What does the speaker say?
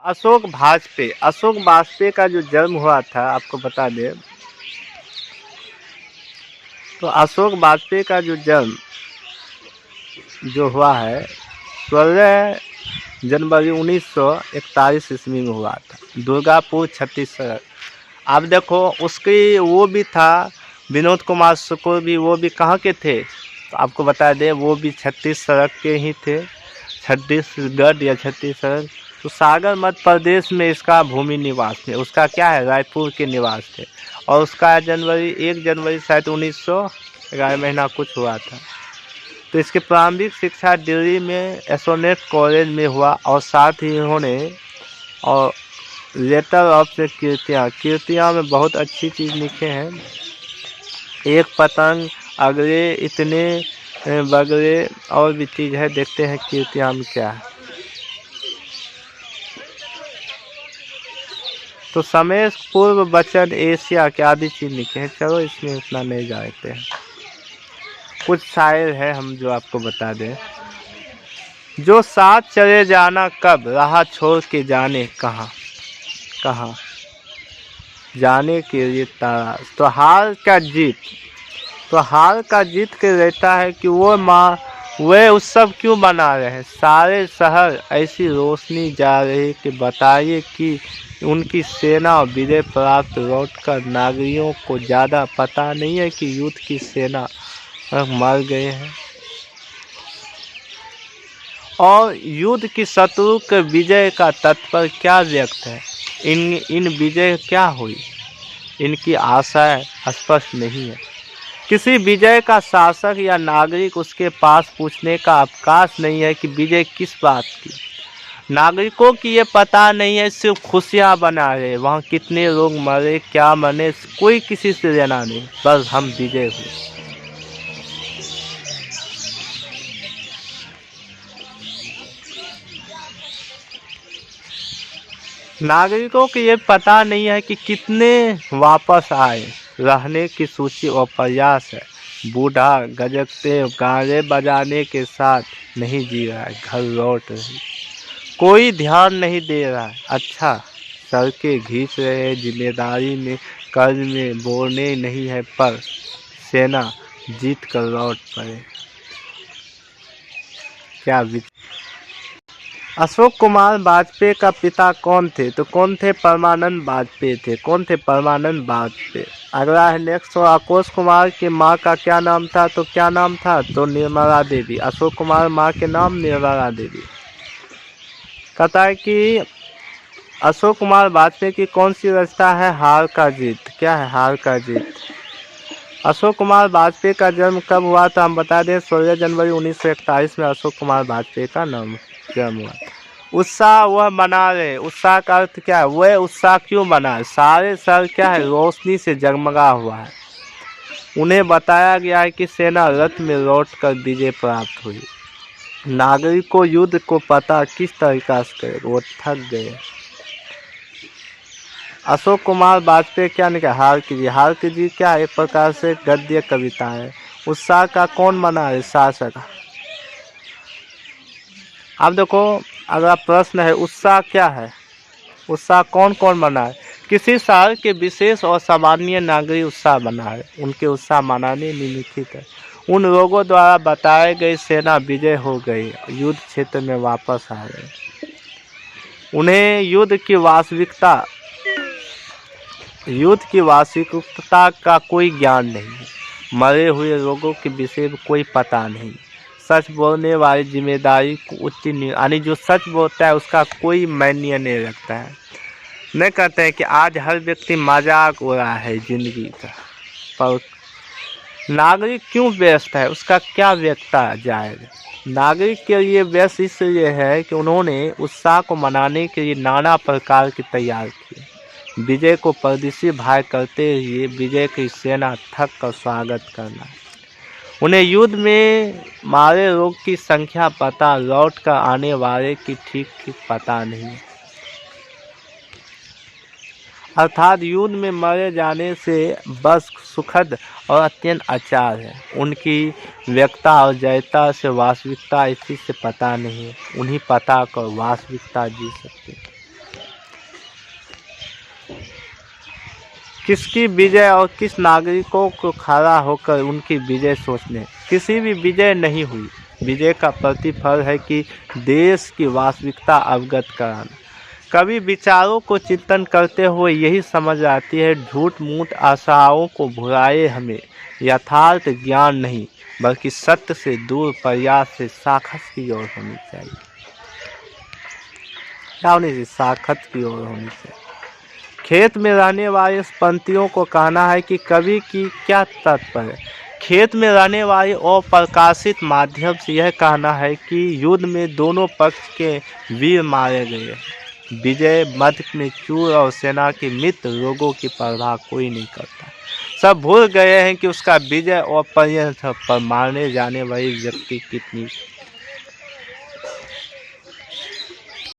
अशोक वाजपेयी का जो जन्म हुआ था आपको बता दें, तो अशोक वाजपेयी का जो जन्म जो हुआ है 16 जनवरी 1941 ईस्वी में हुआ था, दुर्गापुर छत्तीसगढ़। आप देखो उसकी वो भी था विनोद कुमार सुकुर भी, वो भी कहाँ के थे तो आपको बता दें वो भी छत्तीसगढ़ के ही थे, छत्तीसगढ़ या छत्तीसगढ़। तो सागर मध्य प्रदेश में इसका भूमि निवास थे, उसका क्या है रायपुर के निवास थे। और उसका 1 जनवरी शायद 1911 महीना कुछ हुआ था। तो इसकी प्रारंभिक शिक्षा दिल्ली में एसोनेट कॉलेज में हुआ और साथ ही इन्होंने और लेटर ऑफ से कीर्तियाँ में बहुत अच्छी चीज़ लिखे हैं। एक पतंग अगले इतने बगले और भी चीज़ है, देखते हैं कीर्तियाँ में क्या है। तो समय पूर्व वचन एशिया के आदि चीज लिखे हैं। चलो इसमें उतना नहीं जानते हैं। कुछ शायर है हम जो आपको बता दें, जो साथ चले जाना कब, राह छोड़ के जाने कहाँ कहाँ, जाने के लिए तारा। तो हार का जीत के रहता है कि वे उत्सव क्यों मना रहे हैं। सारे शहर ऐसी रोशनी जा रही कि बताइए कि उनकी सेना विजय प्राप्त लौटकर नागरिकों को ज़्यादा पता नहीं है कि युद्ध की सेना मर गए हैं और युद्ध की शत्रु के विजय का तात्पर्य क्या व्यक्त है। इन विजय क्या हुई, इनकी आशाएं स्पष्ट नहीं है। किसी विजय का शासक या नागरिक उसके पास पूछने का अवकाश नहीं है कि विजय किस बात की। नागरिकों की ये पता नहीं है, सिर्फ खुशियां बना रहे, वहाँ कितने लोग मरे क्या मरे कोई किसी से लेना नहीं, बस हम विजय हुए। नागरिकों को ये पता नहीं है कि कितने वापस आए, रहने की सूची और प्रयास है। बूढ़ा गजकते गाने बजाने के साथ नहीं जी रहा है, घर लौट रही, कोई ध्यान नहीं दे रहा है। अच्छा सड़कें घींच रहे, जिम्मेदारी में कर्ज में बोलने नहीं है, पर सेना जीत कर लौट पड़े। क्या अशोक कुमार वाजपेयी का पिता कौन थे, तो कौन थे परमानंद वाजपेयी थे। कौन थे परमानंद वाजपेयी। अगला है नेक्स्ट, तो अशोक कुमार की माँ का क्या नाम था, तो क्या नाम था, तो निर्मला देवी। अशोक कुमार माँ के नाम निर्मला देवी। कहता है कि अशोक कुमार वाजपेयी की कौन सी रचना है, हार का जीत। क्या है, हार का जीत। अशोक कुमार वाजपेयी का जन्म कब हुआ था, हम बता दें 16 जनवरी 1941 में अशोक कुमार वाजपेयी का नाम जन्म हुआ। उत्साह वह मना रहे, उत्साह का अर्थ क्या है, वह उत्साह क्यों मना है। सारे शहर क्या है, रोशनी से जगमगा हुआ है। उन्हें बताया गया है कि सेना रथ में लौटकर विजय प्राप्त हुई। नागरिकों युद्ध को पता किस तरीका से करे, वो थक गए। अशोक कुमार वाजपेयी क्या निकला, हार की जीत। हार की जीत क्या है, एक प्रकार से गद्य कविता है। उत्साह का कौन मना है, शासक। अब देखो अगला प्रश्न है, उत्साह क्या है, उत्साह कौन कौन मना है। किसी शहर के विशेष और सामान्य नागरिक उत्साह मना है, उनके उत्साह मनाने निम्नलिखित है। उन लोगों द्वारा बताए गए सेना विजय हो गई, युद्ध क्षेत्र में वापस आ गए। उन्हें युद्ध की वास्तविकता का कोई ज्ञान नहीं है। मरे हुए लोगों के विषय में कोई पता नहीं। सच बोलने वाली जिम्मेदारी को उच्च यानी जो सच बोलता है उसका कोई मायने नहीं रखता है। नहीं कहते हैं कि आज हर व्यक्ति मजाक हो रहा है जिंदगी का, पर नागरिक क्यों व्यस्त है, उसका क्या व्यक्ता जाएगा। नागरिक के लिए व्यस्त इसलिए है कि उन्होंने उत्साह को मनाने के लिए नाना प्रकार की तैयार किए। विजय को परदेशी भाई करते हुए विजय की सेना थक कर स्वागत करना। उन्हें युद्ध में मारे लोग की संख्या पता, लौट कर आने वाले की ठीक पता नहीं। अर्थात युद्ध में मरे जाने से बस सुखद और अत्यंत आचार है। उनकी व्यक्ता और जयता से वास्तविकता इसी से पता नहीं है। उन्हीं पता कर वास्तविकता जी सकते। किसकी विजय और किस नागरिकों को खड़ा होकर उनकी विजय सोचने, किसी भी विजय नहीं हुई। विजय का प्रतिफल है कि देश की वास्तविकता अवगत कराना। कभी विचारों को चिंतन करते हुए यही समझ आती है, झूठ मूठ आशाओं को भुलाए हमें यथार्थ ज्ञान नहीं, बल्कि सत्य से दूर प्रयास से साखत की ओर होनी चाहिए। क्या होनी चाहिए? साखत की ओर होनी चाहिए। खेत में रहने वाले इस पंक्तियों को कहना है कि कवि की क्या तात्पर्य। खेत में रहने वाले अप्रकाशित माध्यम से यह कहना है कि युद्ध में दोनों पक्ष के वीर मारे गए। विजय मध्य में चूर और सेना के मित्र लोगों की परवाह कोई नहीं करता। सब भूल गए हैं कि उसका विजय अपर्याप्त है, पर मारने जाने वाले व्यक्ति कितनी